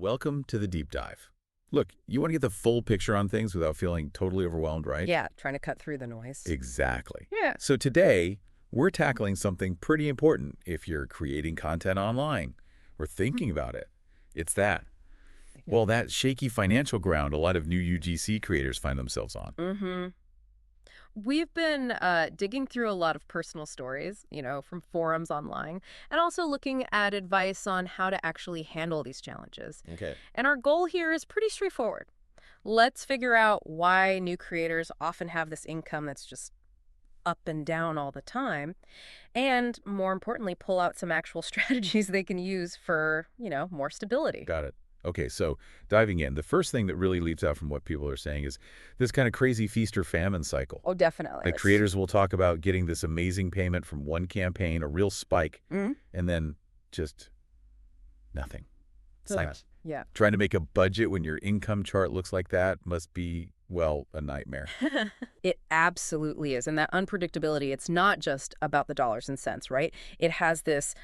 Welcome to the deep dive. Look, you want to get the full picture on things without feeling totally overwhelmed, right? Yeah, trying to cut through the noise. Exactly. Yeah. So today, we're tackling something pretty important if you're creating content online or thinking about it. It's that. Well, that shaky financial ground a lot of new UGC creators find themselves on. Mm-hmm. We've been digging through a lot of personal stories, from forums online, and also looking at advice on how to actually handle these challenges. Okay. And our goal here is pretty straightforward. Let's figure out why new creators often have this income that's just up and down all the time, and more importantly, pull out some actual strategies they can use for, more stability. Got it. Okay, so diving in, the first thing that really leaps out from what people are saying is this kind of crazy feast or famine cycle. Oh, definitely. Like creators will talk about getting this amazing payment from one campaign, a real spike, Mhm. and then just nothing. Silence. Yeah. Trying to make a budget when your income chart looks like that must be, well, a nightmare. It absolutely is. And that unpredictability, it's not just about the dollars and cents, right? It has this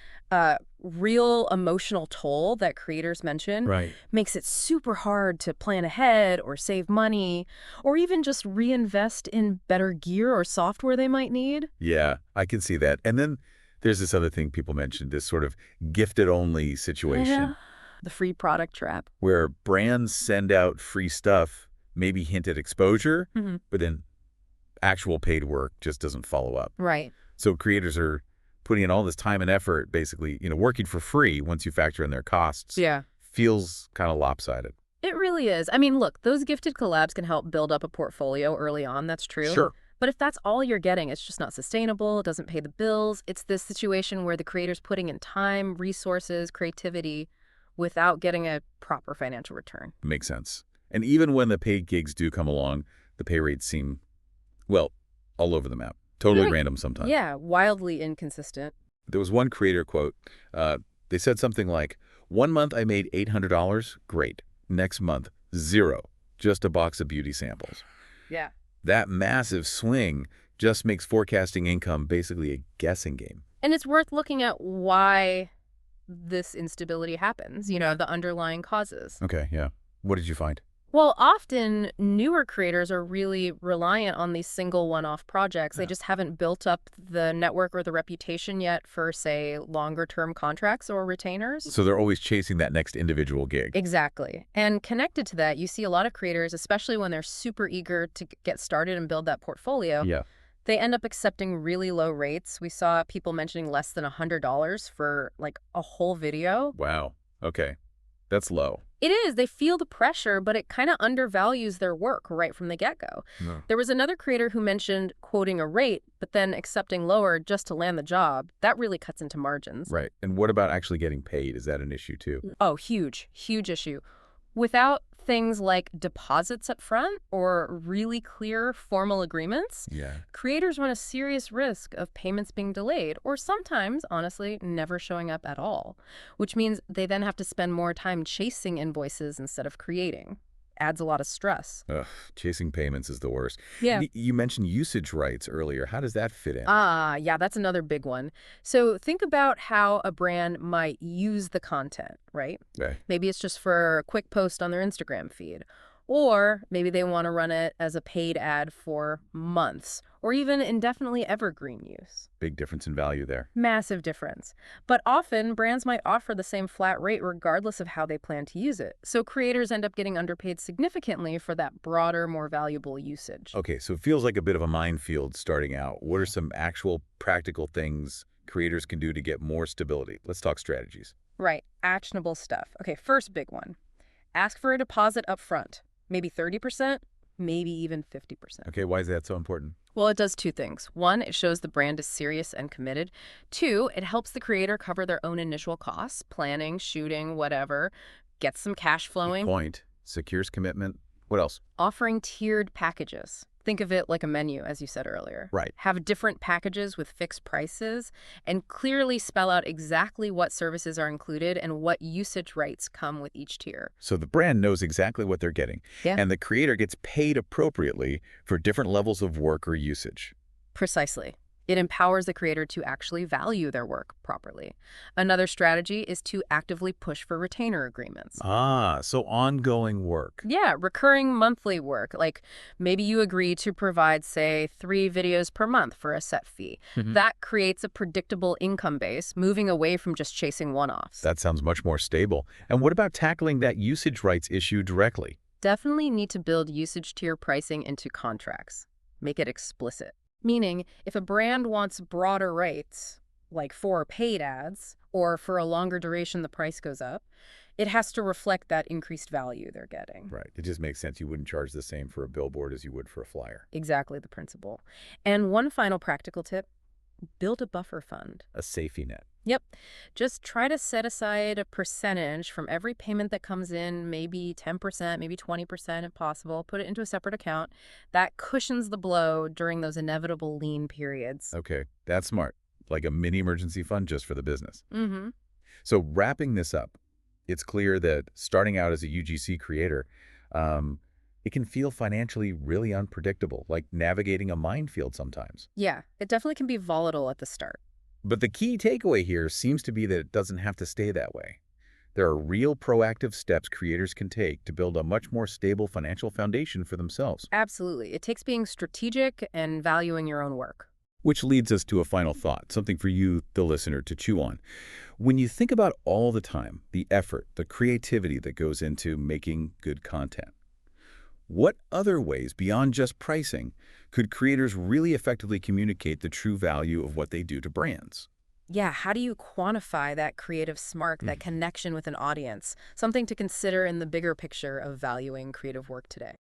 real emotional toll that creators mention. Right. Makes it super hard to plan ahead or save money or even just reinvest in better gear or software they might need. Yeah, I can see that. And then there's this other thing people mentioned, this sort of gifted-only situation Yeah. The free product trap. where brands send out free stuff, maybe hint at exposure, Mhm. but then actual paid work just doesn't follow up. Right. So creators are putting in all this time and effort, basically, working for free once you factor in their costs. Yeah. Feels kind of lopsided. It really is. I mean, look, those gifted collabs can help build up a portfolio early on. That's true. Sure. But if that's all you're getting, it's just not sustainable. It doesn't pay the bills. It's this situation where the creator's putting in time, resources, creativity without getting a proper financial return. Makes sense. And even when the paid gigs do come along, the pay rates seem, well, all over the map. Totally random sometimes. Yeah, wildly inconsistent. There was one creator quote. They said something like, "One month I made $800. Great. Next month, zero. Just a box of beauty samples." Yeah. That massive swing just makes forecasting income basically a guessing game. And it's worth looking at why this instability happens, the underlying causes. Okay, yeah. What did you find? Well, often newer creators are really reliant on these single one-off projects. They Yeah. just haven't built up the network or the reputation yet for, say, longer-term contracts or retainers. So they're always chasing that next individual gig. Exactly. And connected to that, you see a lot of creators, especially when they're super eager to get started and build that portfolio, Yeah. they end up accepting really low rates. We saw people mentioning less than $100 for like a whole video. Wow. Okay. That's low. It is. They feel the pressure, but it kind of undervalues their work right from the get-go. No. There was another creator who mentioned quoting a rate, but then accepting lower just to land the job. That really cuts into margins. Right. And what about actually getting paid? Is that an issue too? Oh, huge, huge issue. Without things like deposits up front or really clear formal agreements, Yeah. creators run a serious risk of payments being delayed or sometimes, honestly, never showing up at all, which means they then have to spend more time chasing invoices instead of creating. Adds a lot of stress. Ugh, chasing payments is the worst. Yeah. You mentioned usage rights earlier. How does that fit in? Yeah, that's another big one. So think about how a brand might use the content, right? Okay. Maybe it's just for a quick post on their Instagram feed. Or maybe they want to run it as a paid ad for months or even indefinitely evergreen use. Big difference in value there. Massive difference. But often brands might offer the same flat rate regardless of how they plan to use it. So creators end up getting underpaid significantly for that broader, more valuable usage. Okay, so it feels like a bit of a minefield starting out. What are some actual practical things creators can do to get more stability? Let's talk strategies. Right. Actionable stuff. Okay, first big one. Ask for a deposit up front. Maybe 30%, maybe even 50%. Okay, why is that so important? Well, it does two things. One, it shows the brand is serious and committed. Two, it helps the creator cover their own initial costs, planning, shooting, whatever, get some cash flowing. Good point. Secures commitment. What else? Offering tiered packages. Think of it like a menu, as you said earlier. Right. Have different packages with fixed prices and clearly spell out exactly what services are included and what usage rights come with each tier. So the brand knows exactly what they're getting. Yeah. And the creator gets paid appropriately for different levels of work or usage. Precisely. It empowers the creator to actually value their work properly. Another strategy is to actively push for retainer agreements. Ah, so ongoing work. Yeah, recurring monthly work. Like maybe you agree to provide, say, 3 videos per month for a set fee. Mhm. That creates a predictable income base, moving away from just chasing one-offs. That sounds much more stable. And what about tackling that usage rights issue directly? Definitely need to build usage tier pricing into contracts. Make it explicit. Meaning, if a brand wants broader rates, like for paid ads, or for a longer duration the price goes up, it has to reflect that increased value they're getting. Right. It just makes sense you wouldn't charge the same for a billboard as you would for a flyer. Exactly the principle. And one final practical tip, build a buffer fund. A safety net. Yep. Just try to set aside a percentage from every payment that comes in, maybe 10%, maybe 20% if possible. Put it into a separate account. That cushions the blow during those inevitable lean periods. Okay, that's smart. Like a mini emergency fund just for the business. Mm-hmm. So wrapping this up, it's clear that starting out as a UGC creator, it can feel financially really unpredictable, like navigating a minefield sometimes. Yeah, it definitely can be volatile at the start. But the key takeaway here seems to be that it doesn't have to stay that way. There are real proactive steps creators can take to build a much more stable financial foundation for themselves. Absolutely. It takes being strategic and valuing your own work. Which leads us to a final thought, something for you, the listener, to chew on. When you think about all the time, the effort, the creativity that goes into making good content, what other ways beyond just pricing could creators really effectively communicate the true value of what they do to brands? Yeah, how do you quantify that creative spark, that connection with an audience? Something to consider in the bigger picture of valuing creative work today.